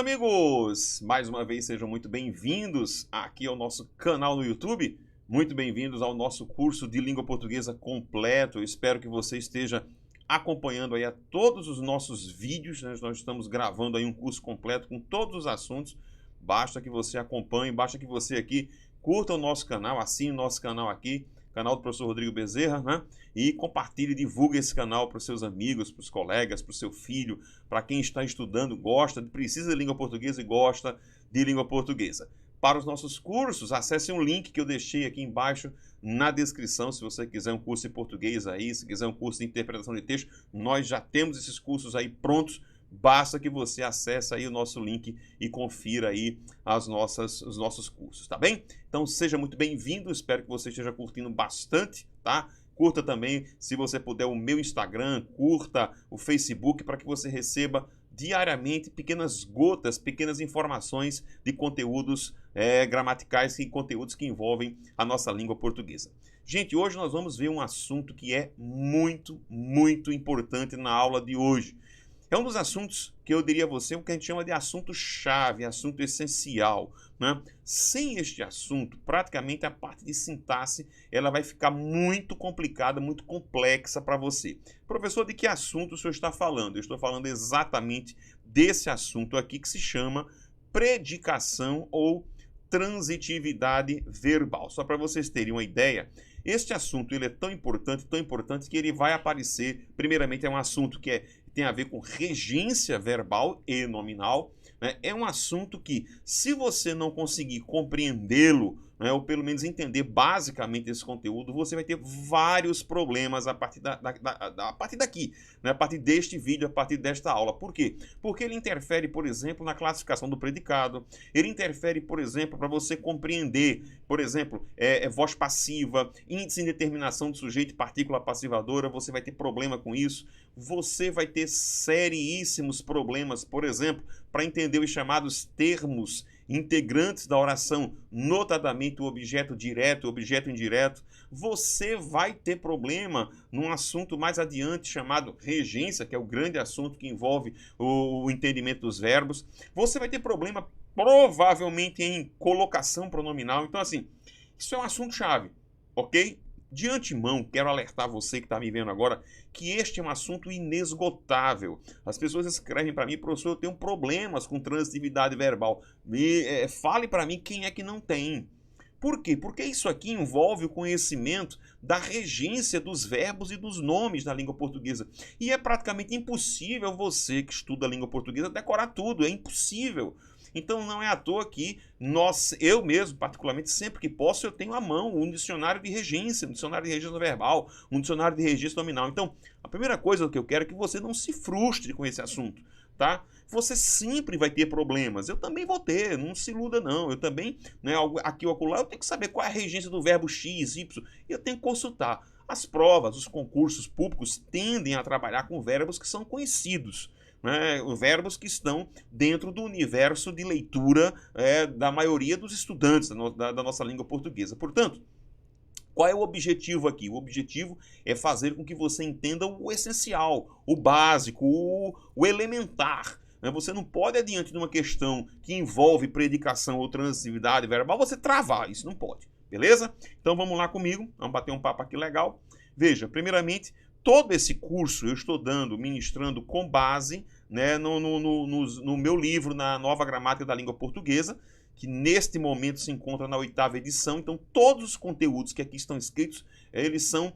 amigos! Mais uma vez sejam muito bem-vindos aqui ao nosso canal no YouTube. Muito bem-vindos ao nosso curso de língua portuguesa completo. Eu espero que você esteja acompanhando aí a todos os nossos vídeos, né? Nós estamos gravando aí um curso completo com todos os assuntos. Basta que você acompanhe, basta que você aqui curta o nosso canal, assine o nosso canal aqui, canal do professor Rodrigo Bezerra, né? E compartilhe, divulgue esse canal para os seus amigos, para os colegas, para o seu filho, para quem está estudando, gosta, precisa de língua portuguesa e gosta de língua portuguesa. Para os nossos cursos, acesse um link que eu deixei aqui embaixo na descrição, se você quiser um curso em português aí, se quiser um curso de interpretação de texto, nós já temos esses cursos aí prontos. Basta que você acesse aí o nosso link e confira aí os nossos cursos, tá bem? Então seja muito bem-vindo, espero que você esteja curtindo bastante, tá? Curta também, se você puder, o meu Instagram, curta o Facebook para que você receba diariamente pequenas gotas, pequenas informações de conteúdos gramaticais e conteúdos que envolvem a nossa língua portuguesa. Gente, hoje nós vamos ver um assunto que é muito, muito importante na aula de hoje. É um dos assuntos que eu diria a você, o que a gente chama de assunto-chave, assunto essencial, né? Sem este assunto, praticamente a parte de sintaxe, ela vai ficar muito complicada, muito complexa para você. Professor, de que assunto o senhor está falando? Eu estou falando exatamente desse assunto aqui que se chama predicação ou transitividade verbal. Só para vocês terem uma ideia, este assunto ele é tão importante que ele vai aparecer, primeiramente é um assunto que tem a ver com regência verbal e nominal, né? É um assunto que, se você não conseguir compreendê-lo, né, ou pelo menos entender basicamente esse conteúdo, você vai ter vários problemas a partir a partir daqui, né, a partir deste vídeo, a partir desta aula. Por quê? Porque ele interfere, por exemplo, na classificação do predicado, ele interfere, por exemplo, para você compreender, por exemplo, voz passiva, índice de indeterminação de sujeito e partícula passivadora, você vai ter problema com isso. Você vai ter seríssimos problemas, por exemplo, para entender os chamados termos integrantes da oração, notadamente o objeto direto, o objeto indireto. Você vai ter problema num assunto mais adiante chamado regência, que é o grande assunto que envolve o entendimento dos verbos. Você vai ter problema provavelmente em colocação pronominal. Então, assim, isso é um assunto-chave, ok? De antemão, quero alertar você que está me vendo agora que este é um assunto inesgotável. As pessoas escrevem para mim, professor, eu tenho problemas com transitividade verbal. Fale para mim quem é que não tem. Por quê? Porque isso aqui envolve o conhecimento da regência dos verbos e dos nomes na língua portuguesa. E é praticamente impossível você que estuda a língua portuguesa decorar tudo, é impossível. Então não é à toa que eu mesmo, particularmente, sempre que posso, eu tenho à mão um dicionário de regência, um dicionário de regência verbal, um dicionário de regência nominal. Então, a primeira coisa que eu quero é que você não se frustre com esse assunto, tá? Você sempre vai ter problemas, eu também vou ter, não se iluda não, eu também, né, aqui ou acolá, eu tenho que saber qual é a regência do verbo X, Y, e eu tenho que consultar. As provas, os concursos públicos tendem a trabalhar com verbos que são conhecidos, né, verbos que estão dentro do universo de leitura da maioria dos estudantes da nossa língua portuguesa. Portanto, qual é o objetivo aqui? O objetivo é fazer com que você entenda o essencial, o básico, o elementar. Né? Você não pode, adiante de uma questão que envolve predicação ou transitividade verbal, você travar. Isso não pode. Beleza? Então vamos lá comigo, vamos bater um papo aqui legal. Veja, primeiramente, todo esse curso eu estou ministrando com base, né, no meu livro, na Nova Gramática da Língua Portuguesa, que neste momento se encontra na 8ª edição. Então, todos os conteúdos que aqui estão escritos, eles são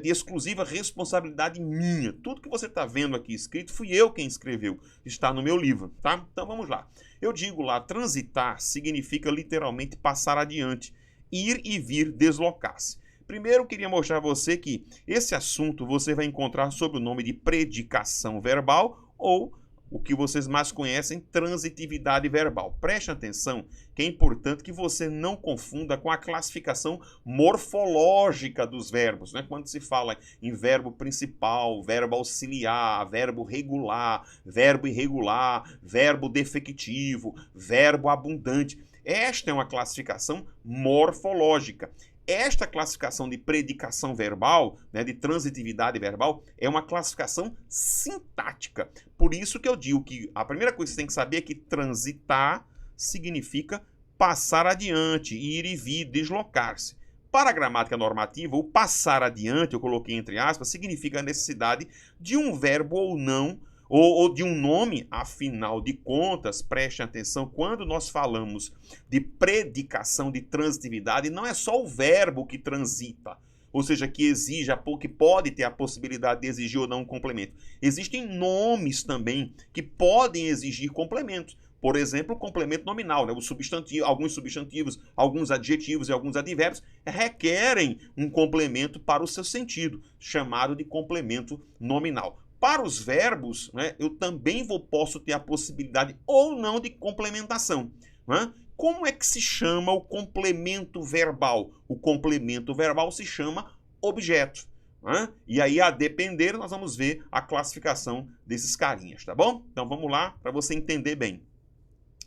de exclusiva responsabilidade minha. Tudo que você está vendo aqui escrito, fui eu quem escreveu, está no meu livro, tá? Então, vamos lá. Eu digo lá, transitar significa literalmente passar adiante, ir e vir, deslocar-se. Primeiro, eu queria mostrar a você que esse assunto você vai encontrar sob o nome de predicação verbal ou, o que vocês mais conhecem, transitividade verbal. Preste atenção que é importante que você não confunda com a classificação morfológica dos verbos, né? Quando se fala em verbo principal, verbo auxiliar, verbo regular, verbo irregular, verbo defectivo, verbo abundante. Esta é uma classificação morfológica. esta classificação de predicação verbal, né, de transitividade verbal, é uma classificação sintática. Por isso que eu digo que a primeira coisa que você tem que saber é que transitar significa passar adiante, ir e vir, deslocar-se. Para a gramática normativa, o passar adiante, eu coloquei entre aspas, significa a necessidade de um verbo ou não, ou de um nome. Afinal de contas, prestem atenção, quando nós falamos de predicação de transitividade, não é só o verbo que transita, ou seja, que exige, que pode ter a possibilidade de exigir ou não um complemento. Existem nomes também que podem exigir complementos. Por exemplo, o complemento nominal, né? Alguns substantivos, alguns adjetivos e alguns advérbios requerem um complemento para o seu sentido, chamado de complemento nominal. Para os verbos, né, eu também posso ter a possibilidade ou não de complementação. Né? Como é que se chama o complemento verbal? O complemento verbal se chama objeto. Né? E aí, a depender, nós vamos ver a classificação desses carinhas, tá bom? Então, vamos lá para você entender bem.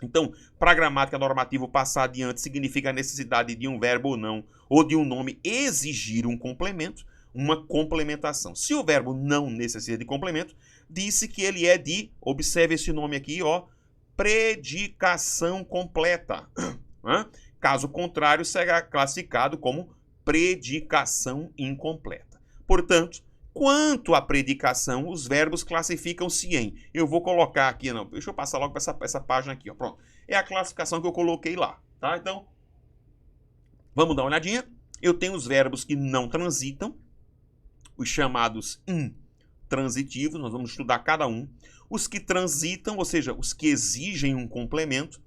Então, para a gramática normativa, o passar adiante significa a necessidade de um verbo ou não, ou de um nome exigir um complemento, uma complementação. Se o verbo não necessita de complemento, disse que ele é de, observe esse nome aqui, ó, predicação completa. Caso contrário, será classificado como predicação incompleta. Portanto, quanto à predicação, os verbos classificam-se em... Eu vou colocar aqui, não, deixa eu passar logo para essa página aqui, ó, pronto. É a classificação que eu coloquei lá, tá? Então, vamos dar uma olhadinha. Eu tenho os verbos que não transitam, os chamados intransitivos, nós vamos estudar cada um. Os que transitam, ou seja, os que exigem um complemento.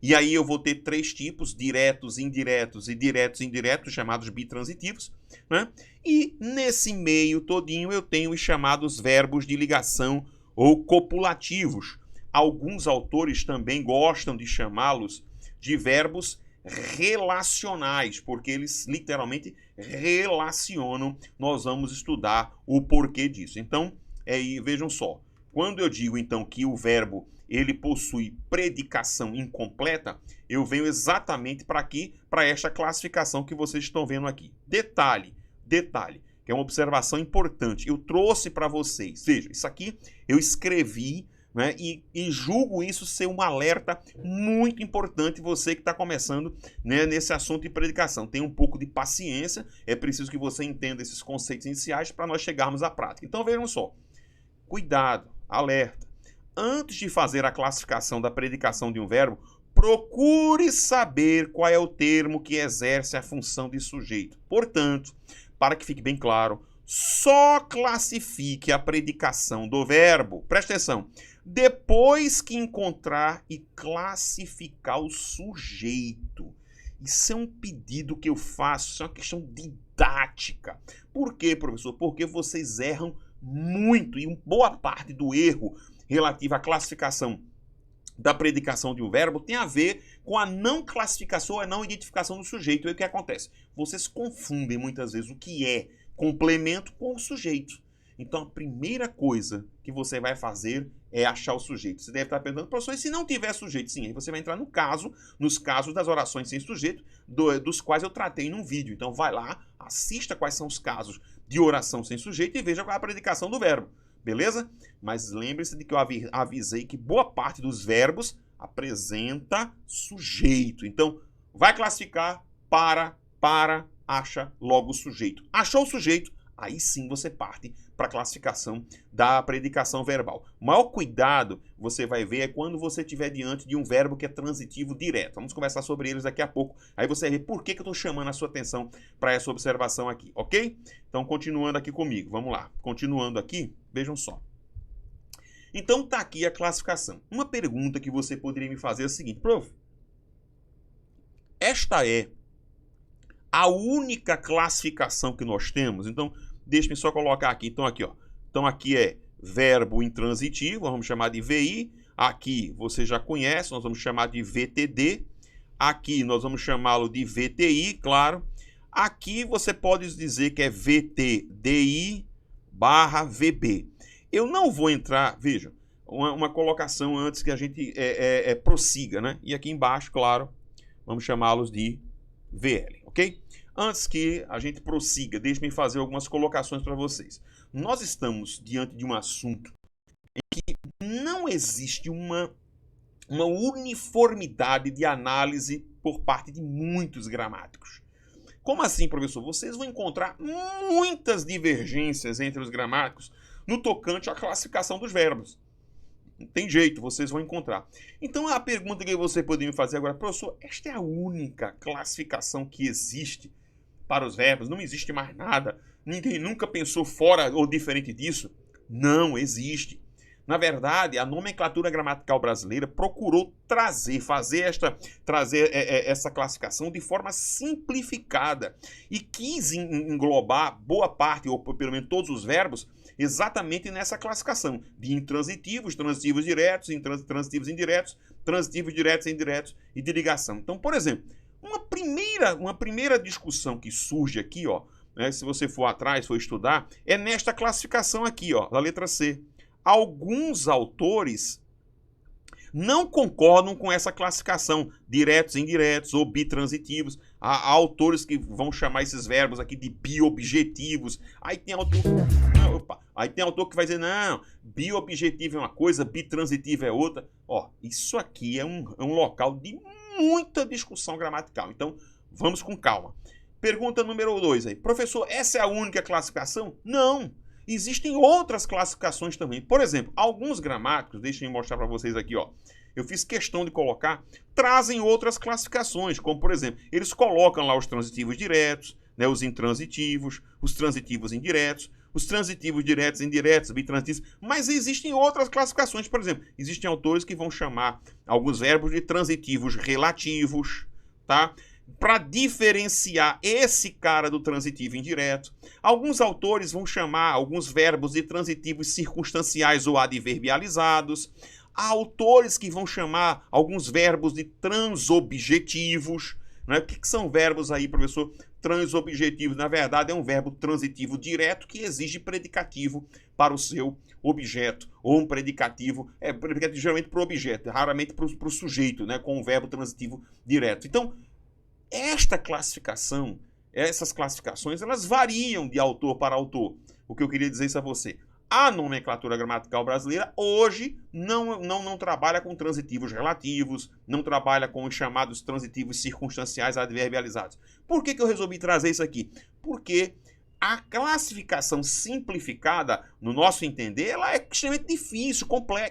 E aí eu vou ter três tipos, diretos, indiretos e diretos e indiretos, chamados bitransitivos. Né? E nesse meio todinho eu tenho os chamados verbos de ligação ou copulativos. Alguns autores também gostam de chamá-los de verbos relacionais, porque eles literalmente relacionam. Nós vamos estudar o porquê disso. Então, vejam só, quando eu digo então que o verbo ele possui predicação incompleta, eu venho exatamente para aqui, para esta classificação que vocês estão vendo aqui. Detalhe, que é uma observação importante. Eu trouxe para vocês, veja, isso aqui eu escrevi, né, e julgo isso ser um alerta muito importante, você que está começando, né, nesse assunto de predicação. Tenha um pouco de paciência, é preciso que você entenda esses conceitos iniciais para nós chegarmos à prática. Então vejam só, cuidado, alerta. Antes de fazer a classificação da predicação de um verbo, procure saber qual é o termo que exerce a função de sujeito. Portanto, para que fique bem claro, só classifique a predicação do verbo, presta atenção, depois que encontrar e classificar o sujeito. Isso é um pedido que eu faço, isso é uma questão didática. Por quê, professor? Porque vocês erram muito, e boa parte do erro relativa à classificação da predicação de um verbo tem a ver com a não classificação ou a não identificação do sujeito. E o que acontece? Vocês confundem muitas vezes o que é complemento com o sujeito. Então a primeira coisa que você vai fazer é achar o sujeito. Você deve estar perguntando, professor, e se não tiver sujeito? Sim, aí você vai entrar nos casos das orações sem sujeito, dos quais eu tratei num vídeo. Então vai lá, assista quais são os casos de oração sem sujeito e veja qual é a predicação do verbo. Beleza? Mas lembre-se de que eu avisei que boa parte dos verbos apresenta sujeito. Então, vai classificar, acha logo o sujeito. Achou o sujeito, aí sim você parte para a classificação da predicação verbal. O maior cuidado, você vai ver, é quando você estiver diante de um verbo que é transitivo direto. Vamos conversar sobre eles daqui a pouco. Aí você vai ver por que eu estou chamando a sua atenção para essa observação aqui, ok? Então, continuando aqui comigo, vamos lá. Continuando aqui, vejam só. Então, está aqui a classificação. Uma pergunta que você poderia me fazer é a seguinte, prof, esta é a única classificação que nós temos? Então, deixe-me só colocar aqui. Então, aqui, ó. Então, aqui é verbo intransitivo, vamos chamar de VI. Aqui, você já conhece, nós vamos chamar de VTD. Aqui, nós vamos chamá-lo de VTI, claro. Aqui, você pode dizer que é VTDI barra VB. Eu não vou entrar, veja, uma colocação antes que a gente prossiga, né? E aqui embaixo, claro, vamos chamá-los de VL, ok? Antes que a gente prossiga, deixe-me fazer algumas colocações para vocês. Nós estamos diante de um assunto em que não existe uma uniformidade de análise por parte de muitos gramáticos. Como assim, professor? Vocês vão encontrar muitas divergências entre os gramáticos no tocante à classificação dos verbos. Não tem jeito, vocês vão encontrar. Então a pergunta que você poderia me fazer agora, professor, esta é a única classificação que existe para os verbos? Não existe mais nada? Ninguém nunca pensou fora ou diferente disso? Não existe. Na verdade, a nomenclatura gramatical brasileira procurou trazer essa classificação de forma simplificada e quis englobar boa parte, ou pelo menos todos os verbos, exatamente nessa classificação de intransitivos, transitivos diretos, transitivos indiretos, transitivos diretos e indiretos e de ligação. Então, por exemplo, uma primeira discussão que surge aqui, ó, né, se você for atrás, for estudar, é nesta classificação aqui, ó, da letra C. Alguns autores não concordam com essa classificação, diretos, indiretos ou bitransitivos. Há autores que vão chamar esses verbos aqui de biobjetivos. Aí tem autor que vai dizer, não, biobjetivo é uma coisa, bitransitivo é outra. Ó, isso aqui é um local de muita discussão gramatical. Então, vamos com calma. Pergunta número 2 aí. Professor, essa é a única classificação? Não. Existem outras classificações também. Por exemplo, alguns gramáticos, deixem eu mostrar para vocês aqui, ó. Eu fiz questão de colocar, trazem outras classificações, como por exemplo, eles colocam lá os transitivos diretos, né, os intransitivos, os transitivos indiretos, os transitivos diretos e indiretos, bitransitivos, mas existem outras classificações. Por exemplo, existem autores que vão chamar alguns verbos de transitivos relativos, tá? Para diferenciar esse cara do transitivo indireto. Alguns autores vão chamar alguns verbos de transitivos circunstanciais ou adverbializados. Há autores que vão chamar alguns verbos de transobjetivos. Né? O que são verbos aí, professor? Transobjetivos, na verdade, é um verbo transitivo direto que exige predicativo para o seu objeto. Ou um predicativo, predicativo geralmente para o objeto, raramente para o sujeito, né? Com um verbo transitivo direto. Então, essas classificações, elas variam de autor para autor. O que eu queria dizer isso a você. A nomenclatura gramatical brasileira hoje não trabalha com transitivos relativos, não trabalha com os chamados transitivos circunstanciais adverbializados. Por que eu resolvi trazer isso aqui? Porque a classificação simplificada, no nosso entender, ela é extremamente difícil,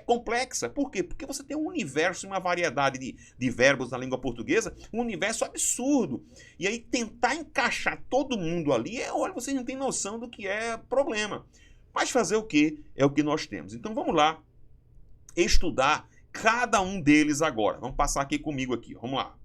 complexa. Por quê? Porque você tem um universo, uma variedade de verbos na língua portuguesa, um universo absurdo. E aí tentar encaixar todo mundo ali, olha, vocês não têm noção do que é problema. Mas fazer o quê? É o que nós temos. Então vamos lá estudar cada um deles agora. Vamos passar aqui comigo aqui, vamos lá.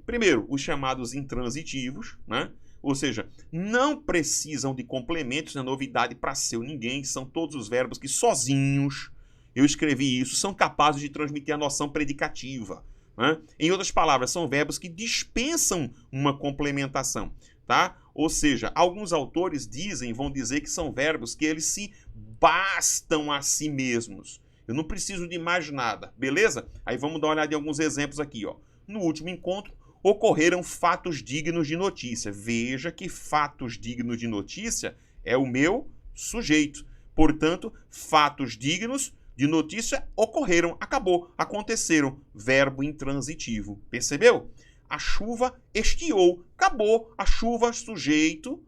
Primeiro, os chamados intransitivos, né? Ou seja, não precisam de complementos, não é novidade para seu ninguém, são todos os verbos que sozinhos, eu escrevi isso, são capazes de transmitir a noção predicativa. Né? Em outras palavras, são verbos que dispensam uma complementação. Tá? Ou seja, alguns autores vão dizer que são verbos que eles se bastam a si mesmos. Eu não preciso de mais nada, beleza? Aí vamos dar uma olhada em alguns exemplos aqui. Ó. No último encontro, ocorreram fatos dignos de notícia. Veja que fatos dignos de notícia é o meu sujeito. Portanto, fatos dignos de notícia ocorreram, acabou, aconteceram. Verbo intransitivo. Percebeu? A chuva estiou, acabou. A chuva sujeito,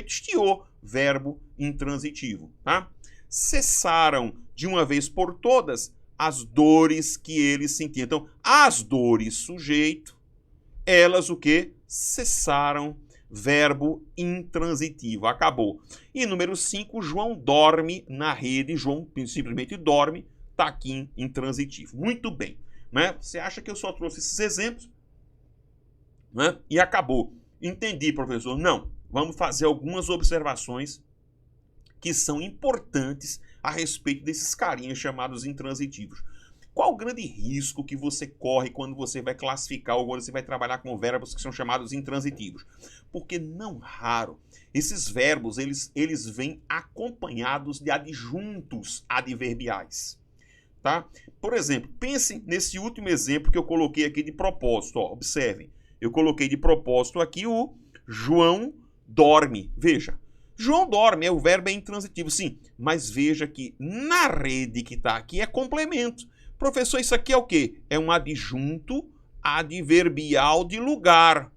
estiou. Verbo intransitivo. Tá? Cessaram de uma vez por todas as dores que eles sentiam. Então, as dores sujeito, elas o quê? Cessaram, verbo intransitivo, acabou. E número 5, João dorme na rede, João simplesmente dorme, está aqui intransitivo. Muito bem. Né? Você acha que eu só trouxe esses exemplos? Né? E acabou. Entendi, professor. Não. Vamos fazer algumas observações que são importantes a respeito desses carinhas chamados intransitivos. Qual o grande risco que você corre quando você vai classificar ou quando você vai trabalhar com verbos que são chamados intransitivos? Porque não raro, esses verbos eles vêm acompanhados de adjuntos adverbiais. Tá? Por exemplo, pense nesse último exemplo que eu coloquei aqui de propósito. Ó, observem, eu coloquei de propósito aqui o João dorme. Veja, João dorme, o verbo é intransitivo, sim. Mas veja que na rede que está aqui é complemento. Professor, isso aqui é o quê? É um adjunto adverbial de lugar.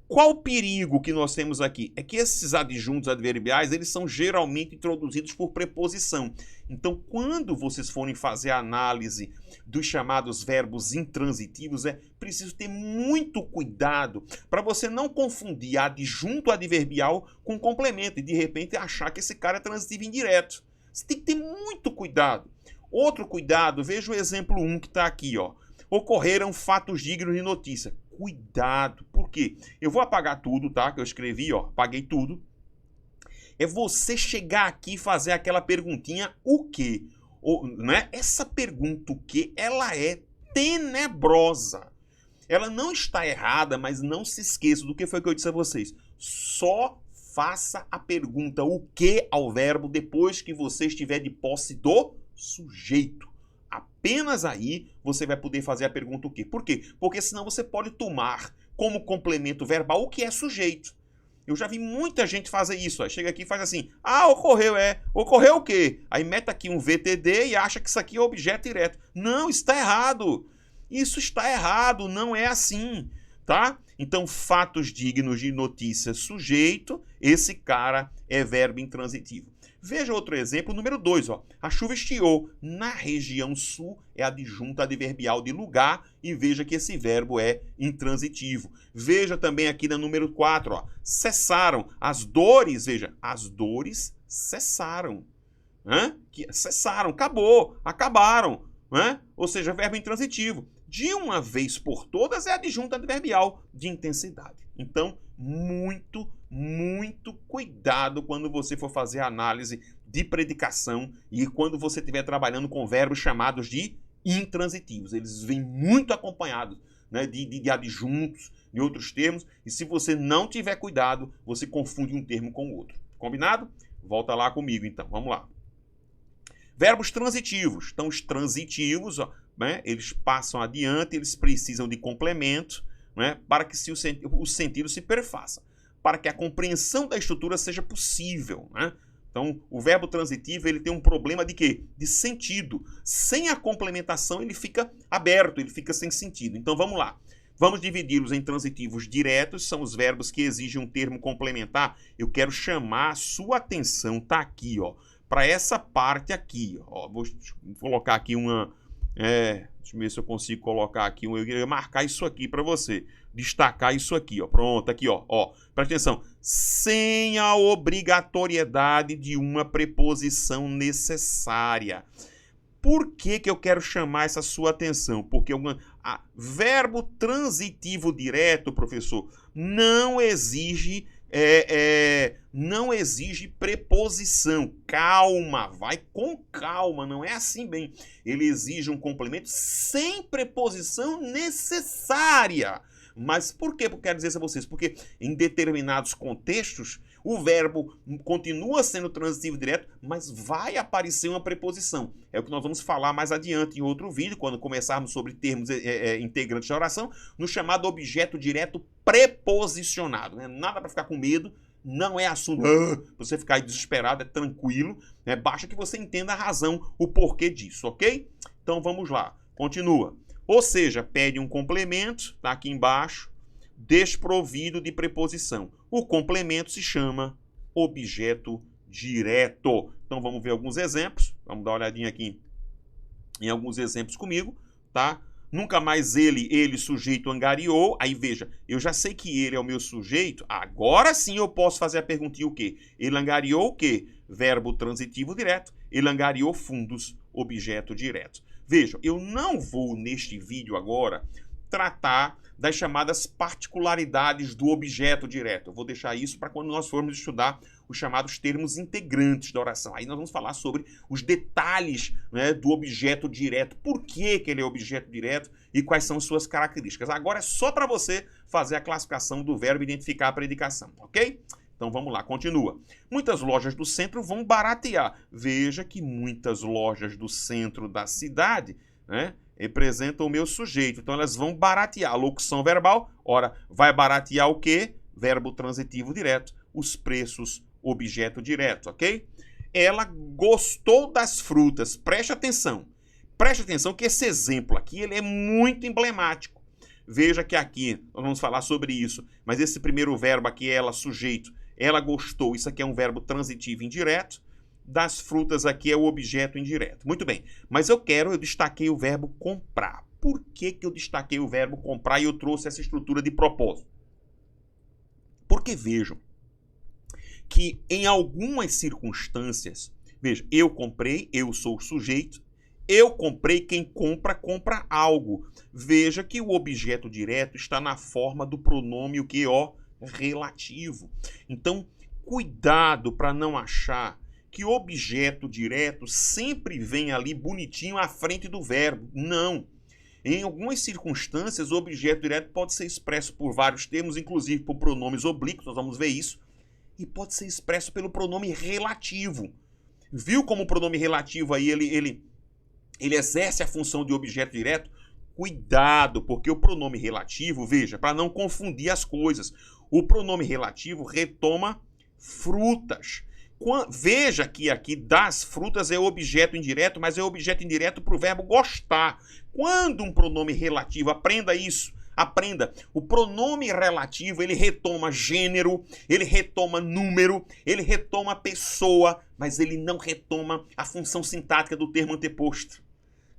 Qual o perigo que nós temos aqui? É que esses adjuntos adverbiais, eles são geralmente introduzidos por preposição. Então, quando vocês forem fazer a análise dos chamados verbos intransitivos, é preciso ter muito cuidado para você não confundir adjunto adverbial com complemento e, de repente, achar que esse cara é transitivo indireto. Você tem que ter muito cuidado. Outro cuidado, veja o exemplo 1 que está aqui, ó. Ocorreram fatos dignos de notícia. Cuidado, por quê? Eu vou apagar tudo, tá? Que eu escrevi, ó, apaguei tudo. É você chegar aqui e fazer aquela perguntinha, o quê? Né? Essa pergunta, o quê? Ela é tenebrosa. Ela não está errada, mas não se esqueça do que foi que eu disse a vocês. Só faça a pergunta, o quê, ao verbo depois que você estiver de posse do sujeito. Apenas aí você vai poder fazer a pergunta o quê? Por quê? Porque senão você pode tomar como complemento verbal o que é sujeito. Eu já vi muita gente fazer isso. Ó. Chega aqui e faz assim, ocorreu, ocorreu o quê? Aí mete aqui um VTD e acha que isso aqui é objeto direto. Não, está errado. Isso está errado, não é assim, tá? Então, fatos dignos de notícia sujeito, esse cara é verbo intransitivo. Veja outro exemplo, número 2. A chuva estiou. Na região sul é adjunto adverbial de lugar e veja que esse verbo é intransitivo. Veja também aqui na número 4. Cessaram. As dores, veja, as dores cessaram. Cessaram, acabou, acabaram. Ou seja, verbo intransitivo. De uma vez por todas é adjunto adverbial de intensidade. Então, muito cuidado quando você for fazer a análise de predicação e quando você estiver trabalhando com verbos chamados de intransitivos. Eles vêm muito acompanhados, né, de adjuntos, de outros termos, e se você não tiver cuidado, você confunde um termo com o outro. Combinado? Volta lá comigo, então. Vamos lá. Verbos transitivos. Então, os transitivos, né, eles passam adiante, eles precisam de complemento, né, para que o sentido se perfaça, para que a compreensão da estrutura seja possível. Né? Então, o verbo transitivo ele tem um problema de quê? De sentido. Sem a complementação, ele fica aberto, ele fica sem sentido. Então, vamos lá. Vamos dividi-los em transitivos diretos, são os verbos que exigem um termo complementar. Eu quero chamar a sua atenção, tá aqui, para essa parte aqui. Vou colocar aqui uma... deixa eu ver se eu consigo colocar aqui. Eu queria marcar isso aqui para você. Destacar isso aqui, Pronto, aqui, Presta atenção. Sem a obrigatoriedade de uma preposição necessária. Por que eu quero chamar essa sua atenção? Porque verbo transitivo direto, professor, não exige preposição. Calma, vai com calma, não é assim bem. Ele exige um complemento sem preposição necessária. Mas por que eu quero dizer isso a vocês? Porque em determinados contextos, o verbo continua sendo transitivo direto, mas vai aparecer uma preposição. É o que nós vamos falar mais adiante em outro vídeo, quando começarmos sobre termos integrantes de oração, no chamado objeto direto preposicionado. Né? Nada para ficar com medo, não é assunto você ficar aí desesperado, é tranquilo. Né? Basta que você entenda a razão, o porquê disso, ok? Então vamos lá, continua. Ou seja, pede um complemento, está aqui embaixo, desprovido de preposição. O complemento se chama objeto direto. Então vamos ver alguns exemplos. Vamos dar uma olhadinha aqui em alguns exemplos comigo, tá? Nunca mais ele, sujeito, angariou. Aí veja, eu já sei que ele é o meu sujeito, agora sim eu posso fazer a perguntinha o quê? Ele angariou o quê? Verbo transitivo direto. Ele angariou fundos, objeto direto. Vejam, eu não vou, neste vídeo agora, tratar das chamadas particularidades do objeto direto. Eu vou deixar isso para quando nós formos estudar os chamados termos integrantes da oração. Aí nós vamos falar sobre os detalhes, né, do objeto direto. Por que ele é objeto direto e quais são suas características. Agora é só para você fazer a classificação do verbo e identificar a predicação, ok? Então vamos lá, continua. Muitas lojas do centro vão baratear. Veja que muitas lojas do centro da cidade, né, representam o meu sujeito. Então elas vão baratear. Locução verbal, ora, vai baratear o quê? verbo transitivo direto, os preços, objeto direto, ok? Ela gostou das frutas. Preste atenção. Preste atenção que esse exemplo aqui ele é muito emblemático. Veja que aqui, nós vamos falar sobre isso, mas esse primeiro verbo aqui, ela, sujeito, ela gostou, isso aqui é um verbo transitivo indireto. Das frutas aqui é o objeto indireto. Muito bem, mas eu destaquei o verbo comprar. Por que eu destaquei o verbo comprar e eu trouxe essa estrutura de propósito? Porque vejam que em algumas circunstâncias, veja, eu comprei, eu sou o sujeito, eu comprei, quem compra, compra algo. Veja que o objeto direto está na forma do pronome o que, ó, relativo. Então, cuidado para não achar que o objeto direto sempre vem ali bonitinho à frente do verbo. Não. Em algumas circunstâncias, o objeto direto pode ser expresso por vários termos, inclusive por pronomes oblíquos, nós vamos ver isso, e pode ser expresso pelo pronome relativo. Viu como o pronome relativo aí, ele exerce a função de objeto direto? Cuidado, porque o pronome relativo, veja, para não confundir as coisas, o pronome relativo retoma frutas. Veja que aqui das frutas é objeto indireto, mas é objeto indireto para o verbo gostar. Quando um pronome relativo, aprenda isso, aprenda, o pronome relativo ele retoma gênero, ele retoma número, ele retoma pessoa, mas ele não retoma a função sintática do termo anteposto.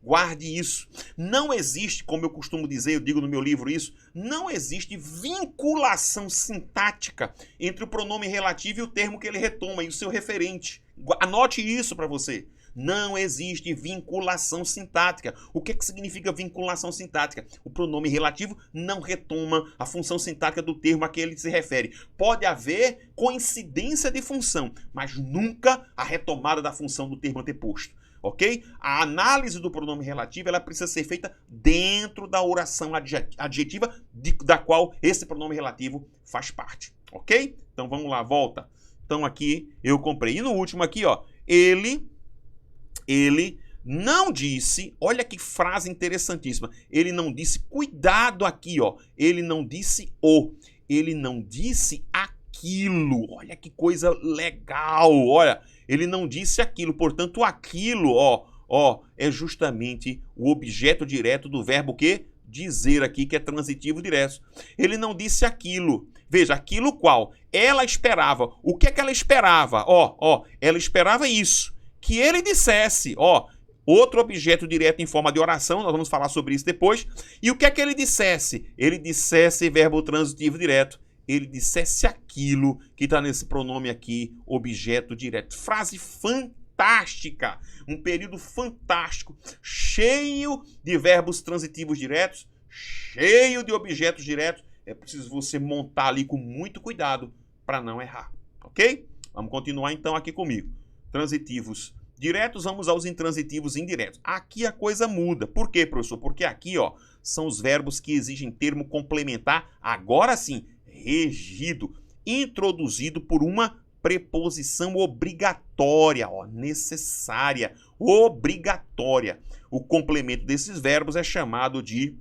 Guarde isso. Não existe, como eu costumo dizer, eu digo no meu livro isso, não existe vinculação sintática entre o pronome relativo e o termo que ele retoma e o seu referente. Anote isso para você. Não existe vinculação sintática. O que significa vinculação sintática? O pronome relativo não retoma a função sintática do termo a que ele se refere. Pode haver coincidência de função, mas nunca a retomada da função do termo anteposto. Ok? A análise do pronome relativo ela precisa ser feita dentro da oração adjetiva da qual esse pronome relativo faz parte. Ok? Então vamos lá, volta. Então aqui eu comprei. E no último aqui, ó, ele não disse, olha que frase interessantíssima, ele não disse, cuidado aqui, ó, ele não disse ele não disse aquilo, olha que coisa legal, olha, ele não disse aquilo, portanto aquilo, ó, é justamente o objeto direto do verbo que? Dizer aqui, que é transitivo direto. Ele não disse aquilo, veja, aquilo qual? Ela esperava, o que é que ela esperava? Ela esperava isso, que ele dissesse, outro objeto direto em forma de oração, nós vamos falar sobre isso depois. E o que é que ele dissesse? Ele dissesse verbo transitivo direto. Ele dissesse aquilo que está nesse pronome aqui, objeto direto. Frase fantástica, um período fantástico, cheio de verbos transitivos diretos, cheio de objetos diretos. É preciso você montar ali com muito cuidado para não errar, ok? Vamos continuar então aqui comigo. Transitivos diretos, vamos aos intransitivos indiretos. Aqui a coisa muda. Por quê, professor? Porque aqui, são os verbos que exigem termo complementar, agora sim, regido, introduzido por uma preposição obrigatória, necessária, obrigatória. O complemento desses verbos é chamado de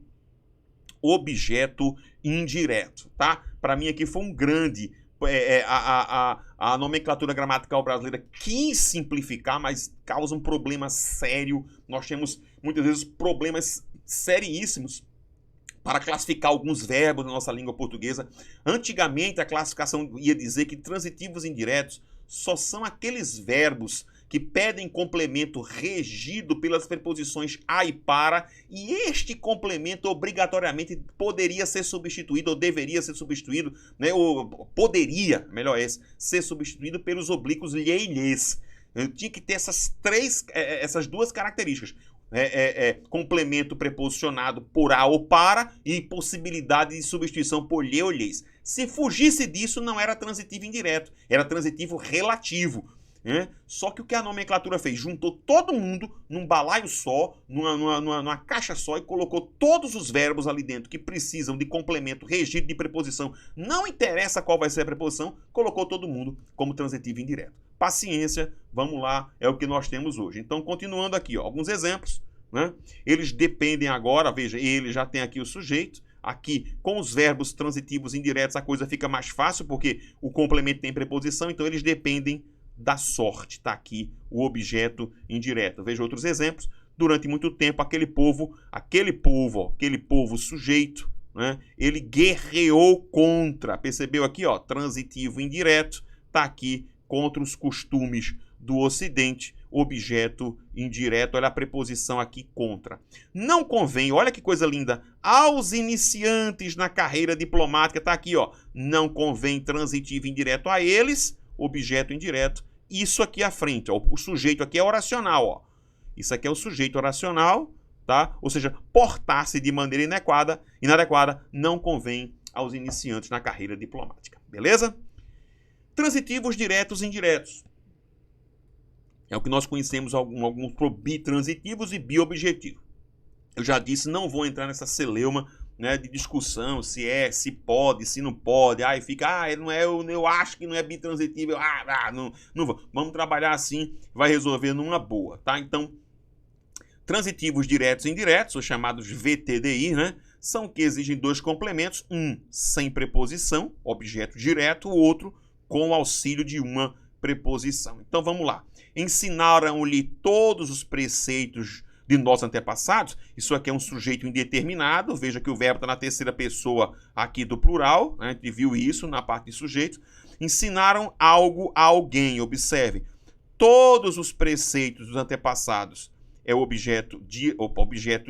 objeto indireto, tá? Para mim aqui foi um grande... A nomenclatura gramatical brasileira quis simplificar, mas causa um problema sério. Nós temos, muitas vezes, problemas seríssimos para classificar alguns verbos na nossa língua portuguesa. Antigamente, a classificação ia dizer que transitivos indiretos só são aqueles verbos que pedem complemento regido pelas preposições a e para, e este complemento obrigatoriamente poderia ser substituído, ou deveria ser substituído, né, ou poderia, melhor ser substituído pelos oblíquos lhe e lhes. Eu tinha que ter essas duas características. Complemento preposicionado por a ou para e possibilidade de substituição por lhe ou lhes. Se fugisse disso, não era transitivo indireto, era transitivo relativo. Só que o que a nomenclatura fez? Juntou todo mundo num balaio só, numa caixa só, e colocou todos os verbos ali dentro que precisam de complemento regido de preposição. Não interessa qual vai ser a preposição, colocou todo mundo como transitivo indireto. Paciência, vamos lá, é o que nós temos hoje. Então, continuando aqui, alguns exemplos. Eles dependem agora, veja, ele já tem aqui o sujeito, aqui com os verbos transitivos indiretos a coisa fica mais fácil, porque o complemento tem preposição, então eles dependem da sorte. Está aqui o objeto indireto. Veja outros exemplos. Durante muito tempo, aquele povo sujeito, né, ele guerreou contra. Percebeu aqui, ó, transitivo indireto, está aqui contra os costumes do Ocidente, objeto indireto, olha a preposição aqui contra. Não convém, olha que coisa linda, aos iniciantes na carreira diplomática, está aqui, ó, não convém transitivo indireto a eles, objeto indireto, isso aqui à frente, ó, o sujeito aqui é oracional, ó, isso aqui é o sujeito oracional, tá? Ou seja, portar-se de maneira inadequada não convém aos iniciantes na carreira diplomática, beleza? Transitivos diretos e indiretos. É o que nós conhecemos alguns bitransitivos e biobjetivos. Eu já disse, não vou entrar nessa celeuma, né, de discussão, se pode, se não pode. Aí fica, não é, eu acho que não é bitransitivo, não vou. Vamos trabalhar assim, vai resolver numa boa, tá? Então, transitivos diretos e indiretos, os chamados VTDI, né, são que exigem dois complementos, um sem preposição, objeto direto, o outro com o auxílio de uma preposição. Então vamos lá. Ensinaram-lhe todos os preceitos de nossos antepassados. Isso aqui é um sujeito indeterminado. Veja que o verbo está na terceira pessoa aqui do plural, né? A gente viu isso na parte de sujeito. Ensinaram algo a alguém. Observe. Todos os preceitos dos antepassados é o objeto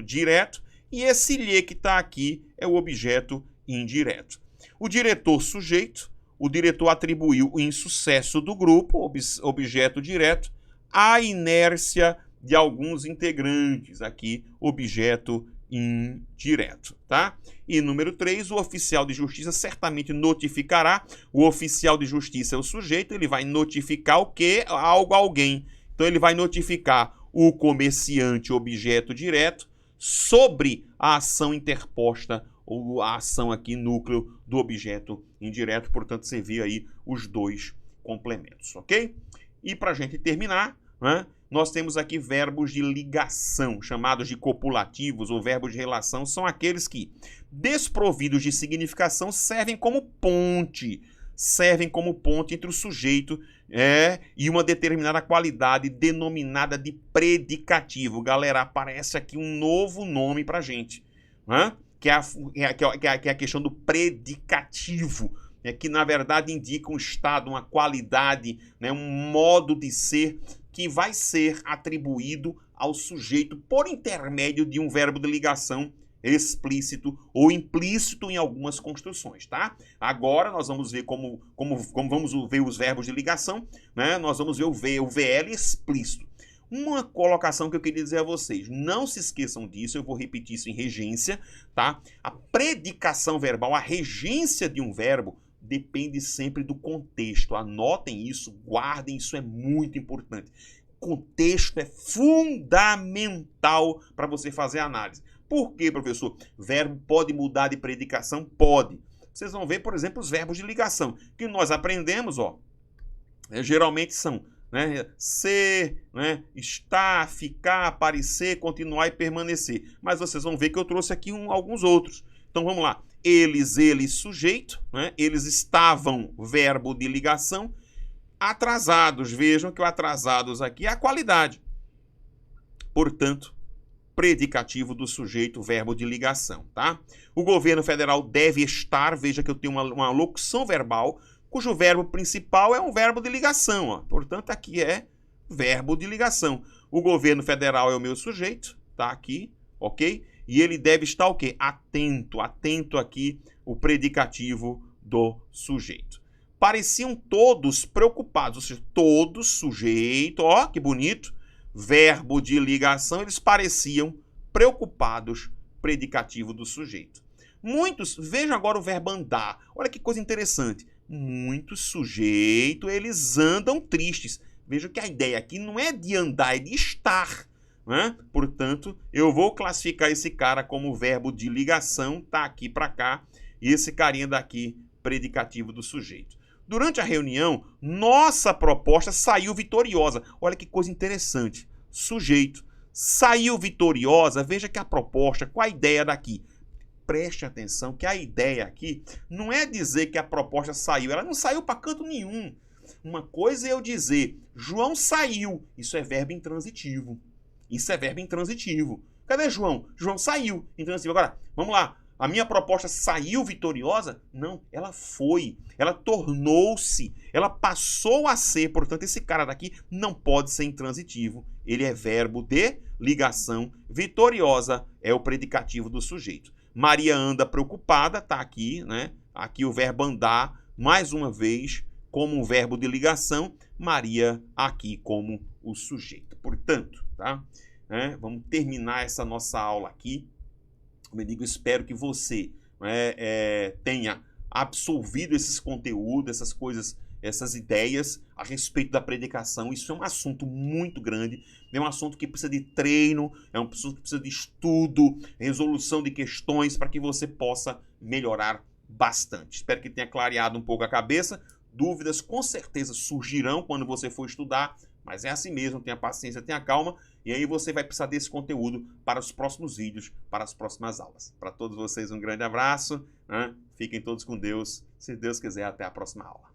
direto e esse lhe que está aqui é o objeto indireto. O diretor sujeito. O diretor atribuiu o insucesso do grupo, objeto direto, à inércia de alguns integrantes, aqui, objeto indireto, tá? E número 3, o oficial de justiça certamente notificará. O oficial de justiça é o sujeito, ele vai notificar o quê? Algo a alguém. Então, ele vai notificar o comerciante, objeto direto, sobre a ação interposta ou a ação aqui, núcleo do objeto indireto, portanto, você vê aí os dois complementos, ok? E para a gente terminar, né, nós temos aqui verbos de ligação, chamados de copulativos ou verbos de relação, são aqueles que, desprovidos de significação, servem como ponte entre o sujeito e uma determinada qualidade denominada de predicativo. Galera, aparece aqui um novo nome para a gente, né? Que é a questão do predicativo, né, que na verdade indica um estado, uma qualidade, né, um modo de ser que vai ser atribuído ao sujeito por intermédio de um verbo de ligação explícito ou implícito em algumas construções, tá? Agora nós vamos ver como vamos ver os verbos de ligação, né? Nós vamos ver o VL explícito. Uma colocação que eu queria dizer a vocês, não se esqueçam disso, eu vou repetir isso em regência, tá? A predicação verbal, a regência de um verbo, depende sempre do contexto. Anotem isso, guardem, isso é muito importante. Contexto é fundamental para você fazer a análise. Por quê, professor? Verbo pode mudar de predicação? Pode. Vocês vão ver, por exemplo, os verbos de ligação, que nós aprendemos, ó, geralmente são, né, ser, né, estar, ficar, aparecer, continuar e permanecer. Mas vocês vão ver que eu trouxe aqui alguns outros. Então vamos lá. Eles, sujeito, né, eles estavam, verbo de ligação. Atrasados, vejam que o atrasados aqui é a qualidade. Portanto, predicativo do sujeito, verbo de ligação, tá? O governo federal deve estar, veja que eu tenho uma locução verbal, cujo verbo principal é um verbo de ligação, ó. Portanto, aqui é verbo de ligação. O governo federal é o meu sujeito, tá aqui, ok? E ele deve estar o quê? Atento, atento aqui, o predicativo do sujeito. Pareciam todos preocupados, ou seja, todos, sujeito, ó, que bonito, verbo de ligação, eles pareciam preocupados, predicativo do sujeito. Muitos, vejam agora o verbo andar, olha que coisa interessante, muitos sujeitos, eles andam tristes. Vejam que a ideia aqui não é de andar, é de estar, né? Portanto, eu vou classificar esse cara como verbo de ligação, tá aqui para cá, e esse carinha daqui, predicativo do sujeito. Durante a reunião, nossa proposta saiu vitoriosa. Olha que coisa interessante. Sujeito saiu vitoriosa. Veja que a proposta, qual a ideia daqui? preste atenção que a ideia aqui não é dizer que a proposta saiu. Ela não saiu para canto nenhum. Uma coisa é eu dizer, João saiu. Isso é verbo intransitivo. Isso é verbo intransitivo. Cadê João? João saiu. Intransitivo. Agora, vamos lá. A minha proposta saiu vitoriosa? Não, ela foi. Ela tornou-se. Ela passou a ser. Portanto, esse cara daqui não pode ser intransitivo. Ele é verbo de ligação. Vitoriosa é o predicativo do sujeito. Maria anda preocupada, tá aqui, né? Aqui o verbo andar, mais uma vez, como um verbo de ligação. Maria aqui como o sujeito. Portanto, tá? Vamos terminar essa nossa aula aqui. Como eu digo, espero que você tenha absorvido esses conteúdos, essas coisas, essas ideias a respeito da predicação. Isso é um assunto muito grande, é um assunto que precisa de treino, é um assunto que precisa de estudo, resolução de questões para que você possa melhorar bastante. Espero que tenha clareado um pouco a cabeça. Dúvidas com certeza surgirão quando você for estudar, mas é assim mesmo, tenha paciência, tenha calma, e aí você vai precisar desse conteúdo para os próximos vídeos, para as próximas aulas. Para todos vocês um grande abraço, né? Fiquem todos com Deus, se Deus quiser, até a próxima aula.